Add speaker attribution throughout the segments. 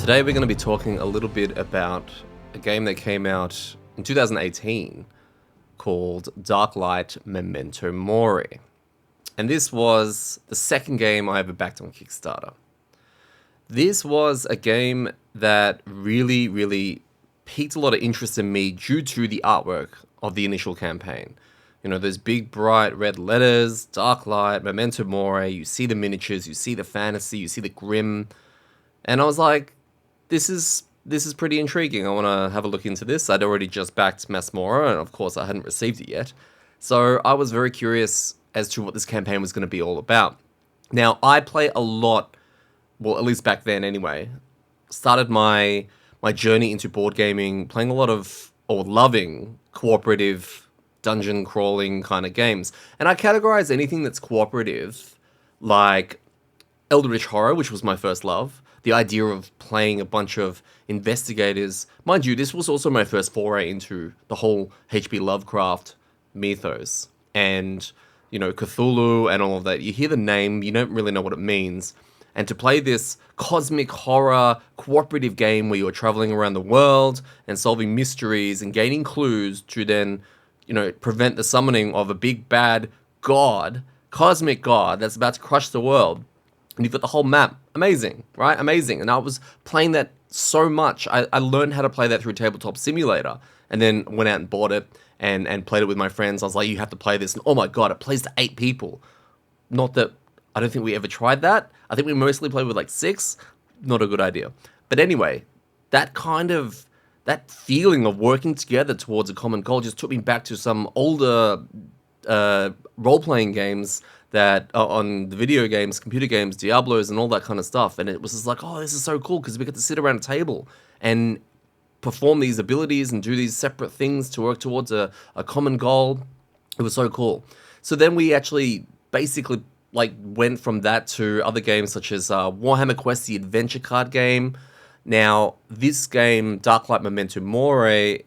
Speaker 1: Today we're going to be talking a little bit about a game that came out in 2018 called Darklight Memento Mori. And this was the second game I ever backed on Kickstarter. This was a game that really piqued a lot of interest in me due to the artwork of the initial campaign. You know, those big bright red letters, Darklight, Memento Mori, you see the miniatures, you see the fantasy, you see the grim. And I was like, this is pretty intriguing. I want to have a look into this. I'd already just backed Masmora, and of course I hadn't received it yet. So I was very curious as to what this campaign was going to be all about. Now, I play a lot, well, at least back then anyway, started my journey into board gaming playing a lot of, or loving, cooperative dungeon crawling kind of games. And I categorize anything that's cooperative, like Eldritch Horror, which was my first love. The idea of playing a bunch of investigators. Mind you, this was also my first foray into the whole H.P. Lovecraft mythos. And, you know, Cthulhu and all of that. You hear the name, you don't really know what it means. And to play this cosmic horror cooperative game where you're traveling around the world and solving mysteries and gaining clues to then, you know, prevent the summoning of a big bad god, cosmic god that's about to crush the world. And you've got the whole map. Amazing, right? Amazing. And I was playing that so much. I learned how to play that through Tabletop Simulator. And then went out and bought it and played it with my friends. I was like, you have to play this. And oh my God, it plays to 8 people. Not that, I don't think we ever tried that. I think we mostly played with like 6. Not a good idea. But anyway, that feeling of working together towards a common goal just took me back to some older role-playing games that are on the video games, computer games, Diablos, and all that kind of stuff. And it was just like, oh, this is so cool because we get to sit around a table and perform these abilities and do these separate things to work towards a common goal. It was so cool. So then we actually basically like went from that to other games such as Warhammer Quest, the adventure card game. Now, this game, Darklight Memento Mori,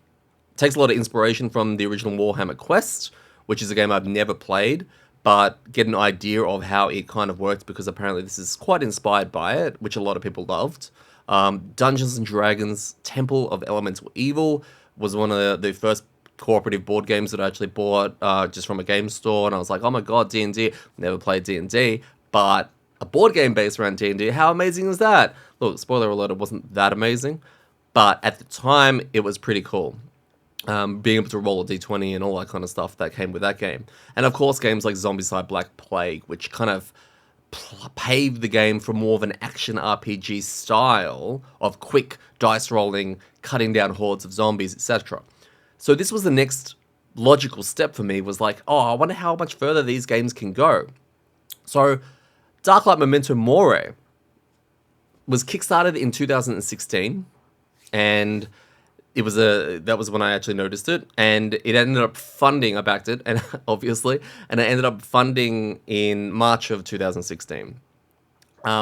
Speaker 1: takes a lot of inspiration from the original Warhammer Quest, which is a game I've never played, but get an idea of how it kind of works because apparently this is quite inspired by it, which a lot of people loved. Dungeons & Dragons Temple of Elemental Evil was one of the first cooperative board games that I actually bought just from a game store, and I was like, oh my God, D&D. Never played D&D, but a board game based around D&D, how amazing is that? Look, spoiler alert, it wasn't that amazing, but at the time, it was pretty cool. Being able to roll a d20 and all that kind of stuff that came with that game. And of course, games like Zombicide Black Plague, which kind of paved the game for more of an action RPG style of quick dice rolling, cutting down hordes of zombies, etc. So this was the next logical step for me, was like, oh, I wonder how much further these games can go. So Darklight Memento Mori was kickstarted in 2016, and that was when I actually noticed it, and it ended up funding. I backed it, and obviously, and it ended up funding in March of 2016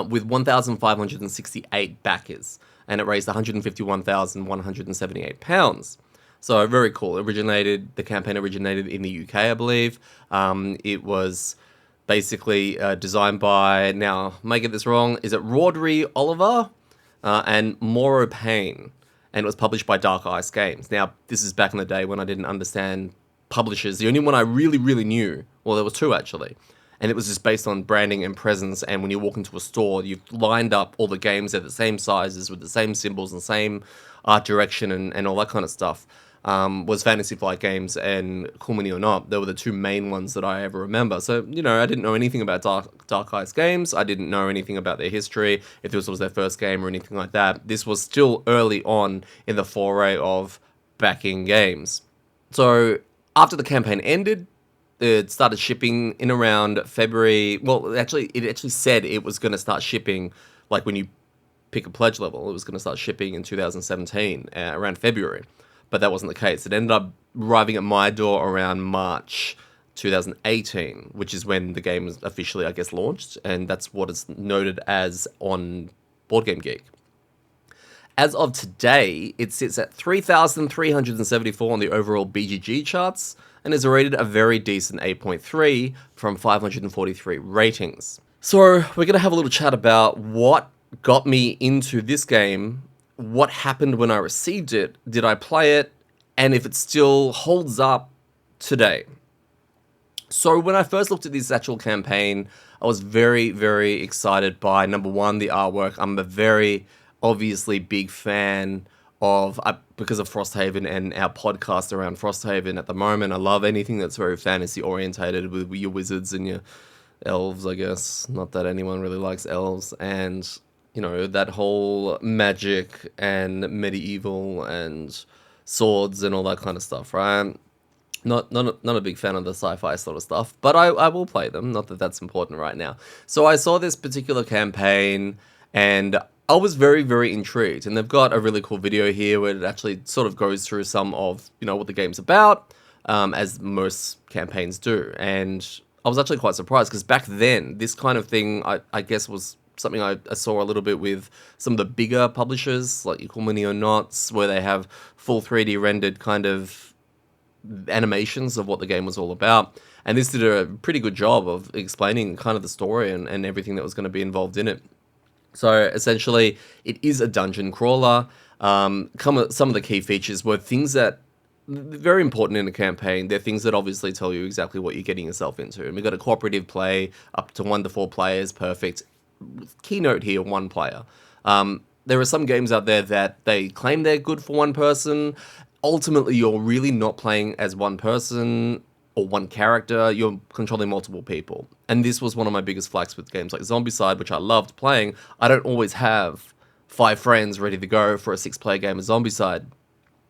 Speaker 1: with 1,568 backers, and it raised 151,178 pounds. So very cool. The campaign originated in the UK, I believe. It was basically designed by, now, I might get this wrong, is it Rodri Oliver and Mauro Payne? And it was published by Dark Ice Games. Now, this is back in the day when I didn't understand publishers. The only one I really knew, well, there was 2 actually, and it was just based on branding and presence, and when you walk into a store, you've lined up all the games at the same sizes with the same symbols and same art direction and all that kind of stuff. Was Fantasy Flight Games and Cool Mini or Not. They were the 2 main ones that I ever remember. So, you know, I didn't know anything about Dark Ice Games. I didn't know anything about their history, if this was their first game or anything like that. This was still early on in the foray of backing games. So, after the campaign ended, it started shipping in around February. Well, it actually said it was going to start shipping, like when you pick a pledge level, it was going to start shipping in 2017, around February. But that wasn't the case. It ended up arriving at my door around March 2018, which is when the game was officially, I guess, launched. And that's what it's noted as on Boardgame Geek. As of today, it sits at 3,374 on the overall BGG charts and is rated a very decent 8.3 from 543 ratings. So we're going to have a little chat about what got me into this game, what happened when I received it, did I play it, and if it still holds up today. So when I first looked at this actual campaign, I was very, very excited by, number one, the artwork. I'm a very obviously big fan of, because of Frosthaven and our podcast around Frosthaven at the moment. I love anything that's very fantasy orientated with your wizards and your elves, I guess. Not that anyone really likes elves. And, you know, that whole magic and medieval and swords and all that kind of stuff, right? Not a big fan of the sci-fi sort of stuff, but I will play them. Not that that's important right now. So I saw this particular campaign, and I was very, very intrigued. And they've got a really cool video here where it actually sort of goes through some of, you know, what the game's about, as most campaigns do. And I was actually quite surprised because back then, this kind of thing, I guess, was something I saw a little bit with some of the bigger publishers, like Equal Money or Knots, where they have full 3D rendered kind of animations of what the game was all about. And this did a pretty good job of explaining kind of the story and everything that was going to be involved in it. So essentially, it is a dungeon crawler. Some of the key features were things that very important in a campaign. They're things that obviously tell you exactly what you're getting yourself into. And we've got a cooperative play up to 1 to 4 players, perfect. Keynote here, 1 player. There are some games out there that they claim they're good for 1 person. Ultimately, you're really not playing as 1 person or 1 character. You're controlling multiple people. And this was one of my biggest flags with games like Zombicide, which I loved playing. I don't always have 5 friends ready to go for a 6-player game of Zombicide.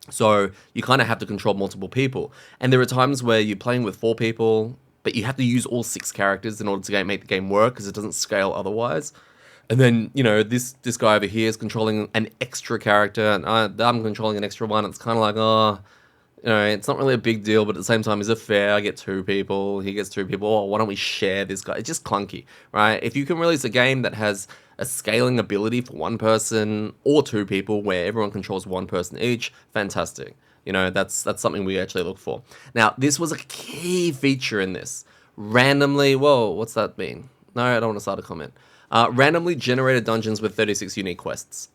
Speaker 1: So you kind of have to control multiple people. And there are times where you're playing with 4 people, but you have to use all 6 characters in order to make the game work because it doesn't scale otherwise. And then, you know, this guy over here is controlling an extra character, and I'm controlling an extra one. It's kind of like, oh, you know, it's not really a big deal, but at the same time, is it fair? I get 2 people, he gets 2 people. Oh, why don't we share this guy? It's just clunky, right? If you can release a game that has a scaling ability for 1 person or 2 people, where everyone controls 1 person each, fantastic. You know, that's something we actually look for. Now, this was a key feature in this. Randomly, whoa, what's that mean? No, I don't want to start a comment. Randomly generated dungeons with 36 unique quests.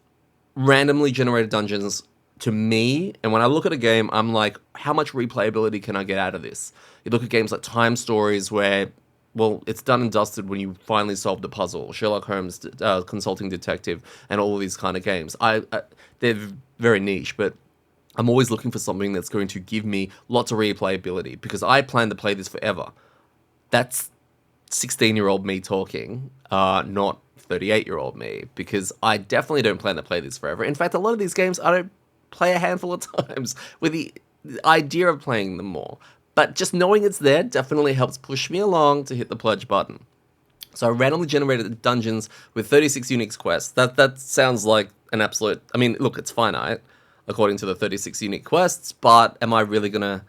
Speaker 1: Randomly generated dungeons, to me, and when I look at a game, I'm like, how much replayability can I get out of this? You look at games like Time Stories where, well, it's done and dusted when you finally solve the puzzle. Sherlock Holmes, Consulting Detective, and all of these kind of games. They're very niche, but I'm always looking for something that's going to give me lots of replayability because I plan to play this forever. That's 16-year-old me talking, not 38-year-old me, because I definitely don't plan to play this forever. In fact, a lot of these games I don't play a handful of times with the idea of playing them more. But just knowing it's there definitely helps push me along to hit the pledge button. So I randomly generated dungeons with 36 unique quests. That sounds like an absolute... I mean, look, it's finite according to the 36 unique quests, but am I really gonna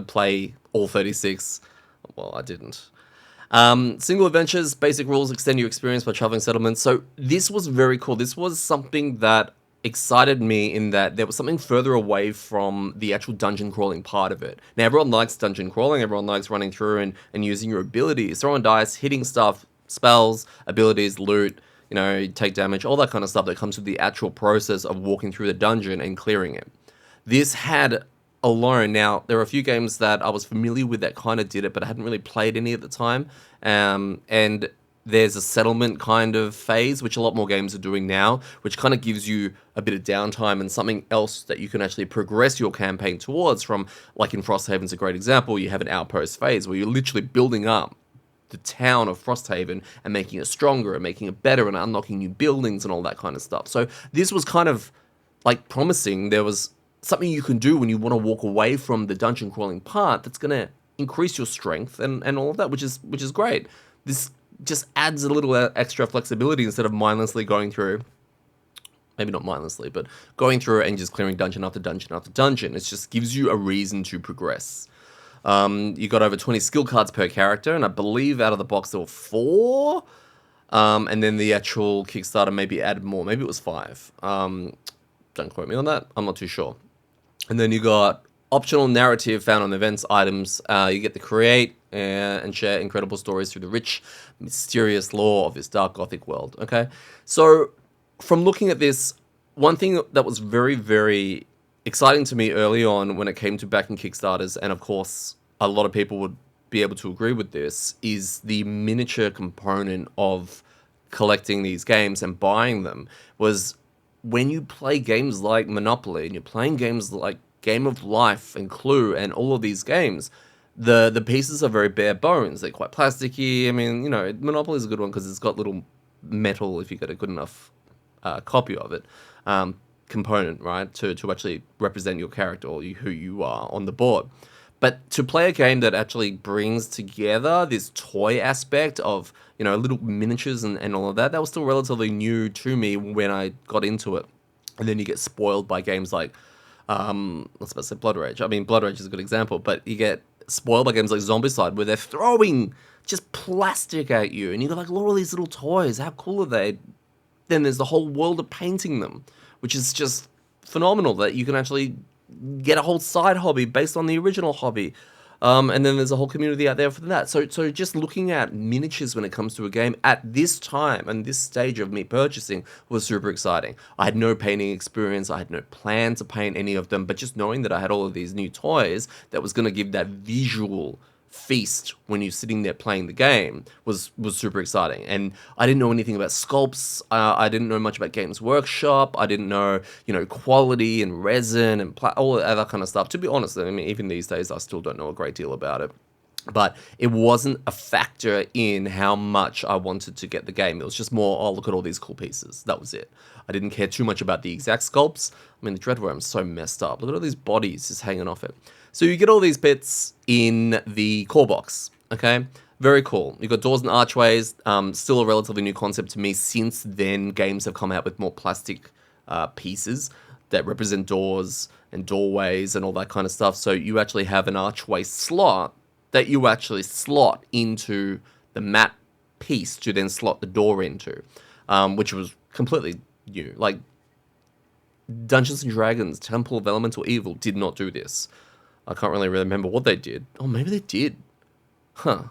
Speaker 1: play all 36? Well, I didn't. Single adventures, basic rules, extend your experience by traveling settlements. So this was very cool. This was something that excited me in that there was something further away from the actual dungeon crawling part of it. Now, everyone likes dungeon crawling. Everyone likes running through and using your abilities, throwing dice, hitting stuff, spells, abilities, loot, you know, take damage, all that kind of stuff that comes with the actual process of walking through the dungeon and clearing it. This had alone. Now, there are a few games that I was familiar with that kind of did it, but I hadn't really played any at the time. And there's a settlement kind of phase, which a lot more games are doing now, which kind of gives you a bit of downtime and something else that you can actually progress your campaign towards from, like in Frosthaven's a great example, you have an outpost phase where you're literally building up the town of Frosthaven and making it stronger and making it better and unlocking new buildings and all that kind of stuff. So this was kind of like promising. There was something you can do when you want to walk away from the dungeon crawling part that's going to increase your strength and all of that, which is great. This just adds a little extra flexibility instead of mindlessly going through, maybe not mindlessly, but going through and just clearing dungeon after dungeon after dungeon. It just gives you a reason to progress. You got over 20 skill cards per character, and I believe out of the box there were 4. And then the actual Kickstarter maybe added more. Maybe it was 5. Don't quote me on that. I'm not too sure. And then you got optional narrative found on events, items. You get to create and share incredible stories through the rich, mysterious lore of this dark gothic world. Okay, so from looking at this, one thing that was very, very exciting to me early on when it came to backing Kickstarters, and of course a lot of people would be able to agree with this, is the miniature component of collecting these games and buying them. Was when you play games like Monopoly and you're playing games like Game of Life and Clue and all of these games, the pieces are very bare bones. They're quite plasticky. I mean, Monopoly is a good one because it's got little metal, if you get a good enough copy of it, component, right, to actually represent your character or who you are on the board. But to play a game that actually brings together this toy aspect of, little miniatures and all of that, that was still relatively new to me when I got into it. And then you get spoiled by games like, let's say Blood Rage. I mean, Blood Rage is a good example, but you get spoiled by games like Zombicide where they're throwing just plastic at you. And you got like all these little toys. How cool are they? Then there's the whole world of painting them, which is just phenomenal that you can actually get a whole side hobby based on the original hobby. And then there's a whole community out there for that. So just looking at miniatures when it comes to a game at this time and this stage of me purchasing was super exciting. I had no painting experience. I had no plan to paint any of them, but just knowing that I had all of these new toys that was going to give that visual feast when you're sitting there playing the game was super exciting. And I didn't know anything about sculpts. I didn't know much about Games Workshop. I didn't know, quality and resin and all of that kind of stuff. To be honest, I mean, even these days, I still don't know a great deal about it. But it wasn't a factor in how much I wanted to get the game. It was just more, oh, look at all these cool pieces. That was it. I didn't care too much about the exact sculpts. I mean, the Dreadworm's so messed up. Look at all these bodies just hanging off it. So you get all these bits in the core box, okay? Very cool. You've got doors and archways. Still a relatively new concept to me. Since then, games have come out with more plastic pieces that represent doors and doorways and all that kind of stuff. So you actually have an archway slot that you actually slot into the matte piece to then slot the door into, which was completely new. Like, Dungeons & Dragons, Temple of Elemental Evil did not do this. I can't really remember what they did. Oh, maybe they did. Huh.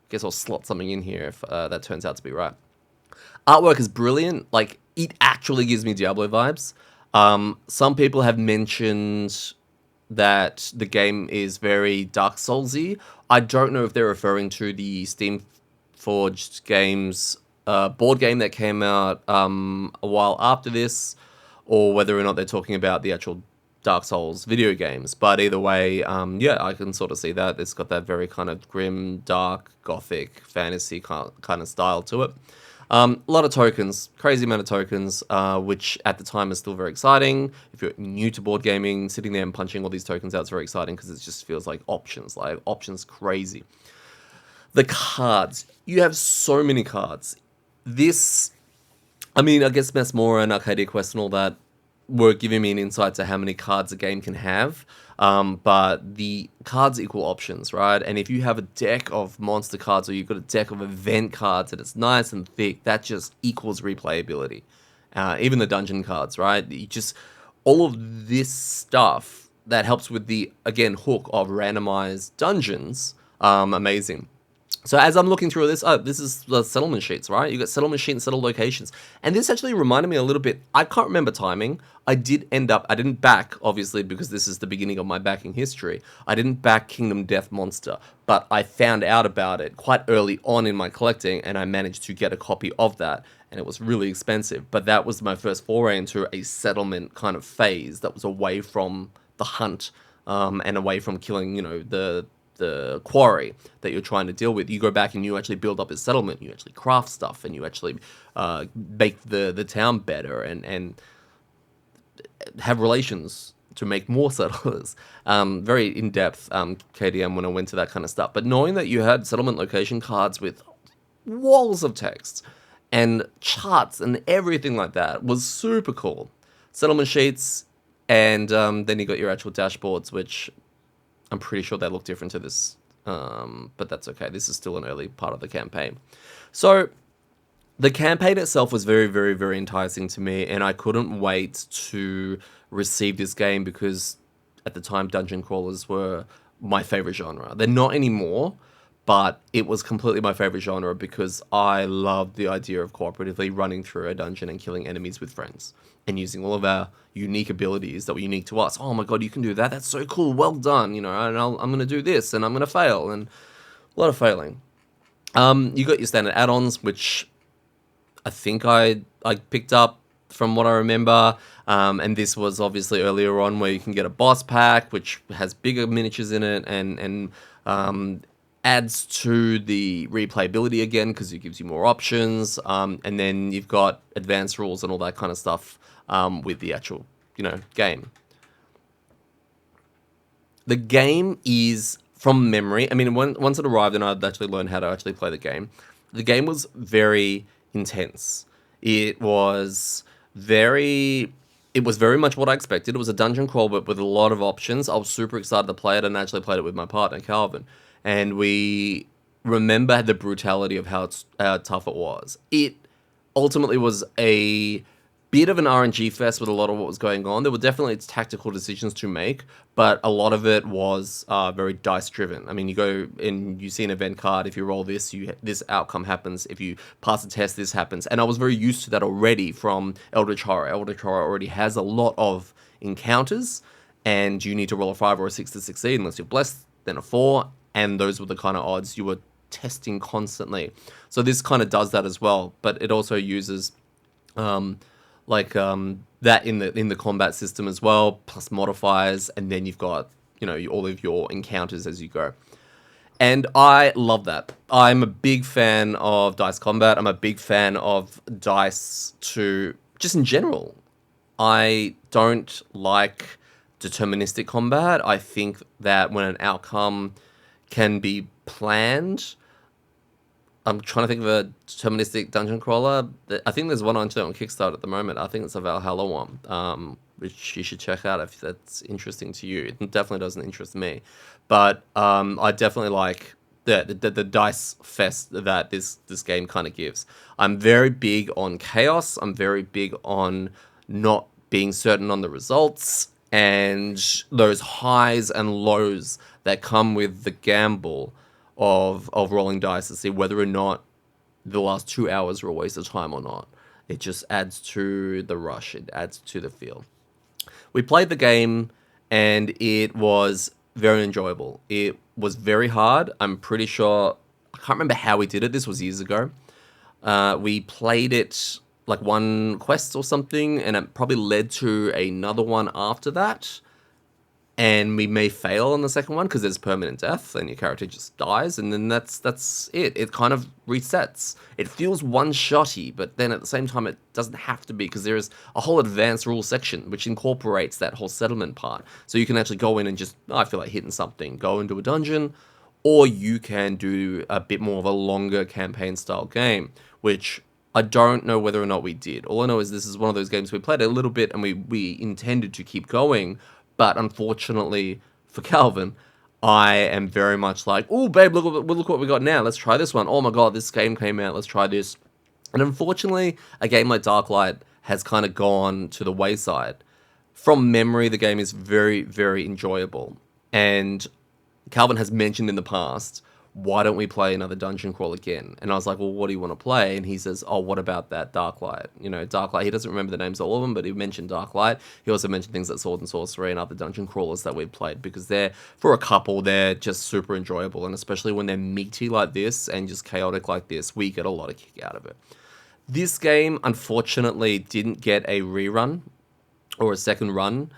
Speaker 1: Guess I'll slot something in here if that turns out to be right. Artwork is brilliant. Like, it actually gives me Diablo vibes. Some people have mentioned that the game is very Dark Souls-y. I don't know if they're referring to the Steam Forged Games board game that came out a while after this, or whether or not they're talking about the actual Dark Souls video games. But either way, yeah, I can sort of see that. It's got that very kind of grim, dark, gothic, fantasy kind of style to it. A lot of tokens, crazy amount of tokens, which at the time is still very exciting. If you're new to board gaming, sitting there and punching all these tokens out is very exciting because it just feels like options crazy. The cards. You have so many cards. This, I mean, I guess Mesmora and Arcadia Quest and all that were giving me an insight to how many cards a game can have. But the cards equal options, right? And if you have a deck of monster cards or you've got a deck of event cards and it's nice and thick, that just equals replayability. Even the dungeon cards, right? All of this stuff that helps with the, again, hook of randomized dungeons, amazing. So as I'm looking through this, this is the settlement sheets, right? You got settlement sheet and settle locations. And this actually reminded me a little bit, I can't remember timing. I didn't back, obviously, because this is the beginning of my backing history. I didn't back Kingdom Death Monster, but I found out about it quite early on in my collecting, and I managed to get a copy of that. And it was really expensive, but that was my first foray into a settlement kind of phase that was away from the hunt, and away from killing, the quarry that you're trying to deal with. You go back and you actually build up a settlement, you actually craft stuff, and you actually make the town better and have relations to make more settlers. Very in-depth KDM when I went to that kind of stuff. But knowing that you had settlement location cards with walls of text and charts and everything like that was super cool. Settlement sheets, and then you got your actual dashboards, which I'm pretty sure they look different to this, but that's okay. This is still an early part of the campaign. So the campaign itself was very, very, very enticing to me, and I couldn't wait to receive this game because at the time, dungeon crawlers were my favorite genre. They're not anymore, but it was completely my favorite genre because I loved the idea of cooperatively running through a dungeon and killing enemies with friends and using all of our unique abilities that were unique to us. Oh my god, you can do that. That's so cool. Well done. And I'm going to do this and I'm going to fail. And a lot of failing. You got your standard add-ons, which I think I picked up from what I remember. And this was obviously earlier on where you can get a boss pack, which has bigger miniatures in it and adds to the replayability again because it gives you more options. And then you've got advanced rules and all that kind of stuff with the actual, game. The game is, from memory, I mean, once it arrived and I'd actually learned how to actually play the game was very intense. It was very much what I expected. It was a dungeon crawl, but with a lot of options. I was super excited to play it and actually played it with my partner, Calvin. And we remember the brutality of how tough it was. It ultimately was a bit of an RNG fest with a lot of what was going on. There were definitely tactical decisions to make, but a lot of it was very dice driven. I mean, you go and you see an event card. If you roll this, this outcome happens. If you pass a test, this happens. And I was very used to that already from Eldritch Horror. Eldritch Horror already has a lot of encounters, and you need to roll a 5 or a 6 to succeed. Unless you're blessed, then a 4, and those were the kind of odds you were testing constantly. So this kind of does that as well, but it also uses that in the combat system as well, plus modifiers, and then you've got all of your encounters as you go. And I love that. I'm a big fan of dice combat. I'm a big fan of dice just in general. I don't like deterministic combat. I think that when an outcome can be planned, I'm trying to think of a deterministic dungeon crawler. I think there's one on Kickstarter at the moment. I think it's a Valhalla one, which you should check out if that's interesting to you. It definitely doesn't interest me. But I definitely like the dice fest that this game kind of gives. I'm very big on chaos. I'm very big on not being certain on the results and those highs and lows that come with the gamble of rolling dice to see whether or not the last 2 hours were a waste of time or not. It just adds to the rush. It adds to the feel. We played the game and it was very enjoyable. It was very hard. I'm pretty sure, I can't remember how we did it. This was years ago. We played it like one quest or something, and it probably led to another one after that. And we may fail on the second one because there's permanent death and your character just dies, and then that's it. It kind of resets. It feels one-shotty, but then at the same time it doesn't have to be because there is a whole advanced rules section which incorporates that whole settlement part. So you can actually go in and just, I feel like hitting something, go into a dungeon, or you can do a bit more of a longer campaign-style game, which I don't know whether or not we did. All I know is this is one of those games we played a little bit and we intended to keep going. But unfortunately for Calvin, I am very much like, oh, babe, look what we got now. Let's try this one. Oh my god, this game came out. Let's try this. And unfortunately, a game like Darklight has kind of gone to the wayside. From memory, the game is very, very enjoyable. And Calvin has mentioned in the past, why don't we play another dungeon crawl again? And I was like, well, what do you want to play? And he says, oh, what about that Darklight? Darklight, he doesn't remember the names of all of them, but he mentioned Darklight. He also mentioned things like Sword and Sorcery and other dungeon crawlers that we've played, because for a couple, they're just super enjoyable. And especially when they're meaty like this and just chaotic like this, we get a lot of kick out of it. This game, unfortunately, didn't get a rerun or a second run.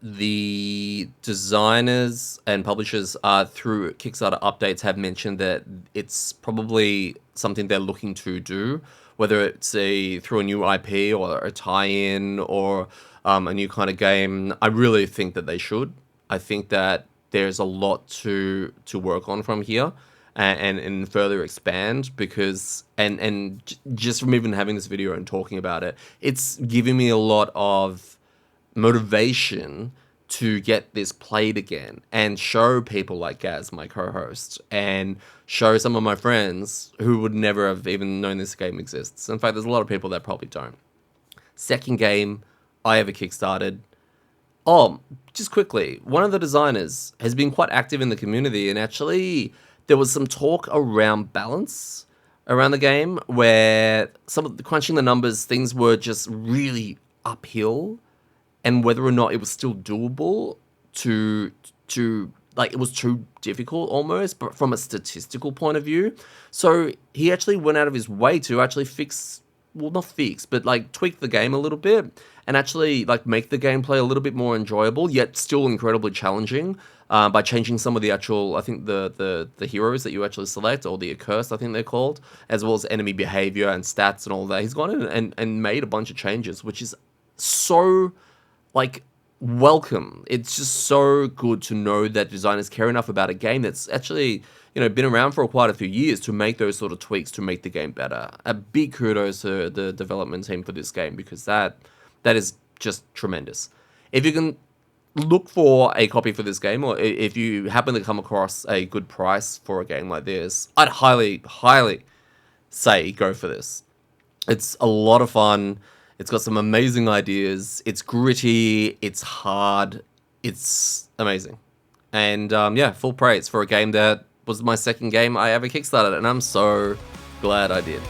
Speaker 1: The designers and publishers through Kickstarter updates have mentioned that it's probably something they're looking to do, whether it's through a new IP or a tie-in or a new kind of game. I really think that they should. I think that there's a lot to work on from here and further expand, because and just from even having this video and talking about it, it's giving me a lot of motivation to get this played again and show people like Gaz, my co-host, and show some of my friends who would never have even known this game exists. In fact, there's a lot of people that probably don't. Second game I ever kickstarted. Oh, just quickly, one of the designers has been quite active in the community, and actually, there was some talk around balance around the game where some of the crunching the numbers, things were just really uphill, and whether or not it was still doable to like it was too difficult almost, but from a statistical point of view. So he actually went out of his way to actually fix, well, not fix, but like tweak the game a little bit and actually like make the gameplay a little bit more enjoyable, yet still incredibly challenging. By changing some of the actual, I think the heroes that you actually select, or the accursed, I think they're called, as well as enemy behavior and stats and all that. He's gone in and made a bunch of changes, which is so like welcome. It's just so good to know that designers care enough about a game that's actually, been around for quite a few years to make those sort of tweaks to make the game better. A big kudos to the development team for this game, because that is just tremendous. If you can look for a copy for this game, or if you happen to come across a good price for a game like this, I'd highly, highly say go for this. It's a lot of fun. It's got some amazing ideas. It's gritty. It's hard. It's amazing. And yeah, full praise for a game that was my second game I ever kickstarted, and I'm so glad I did.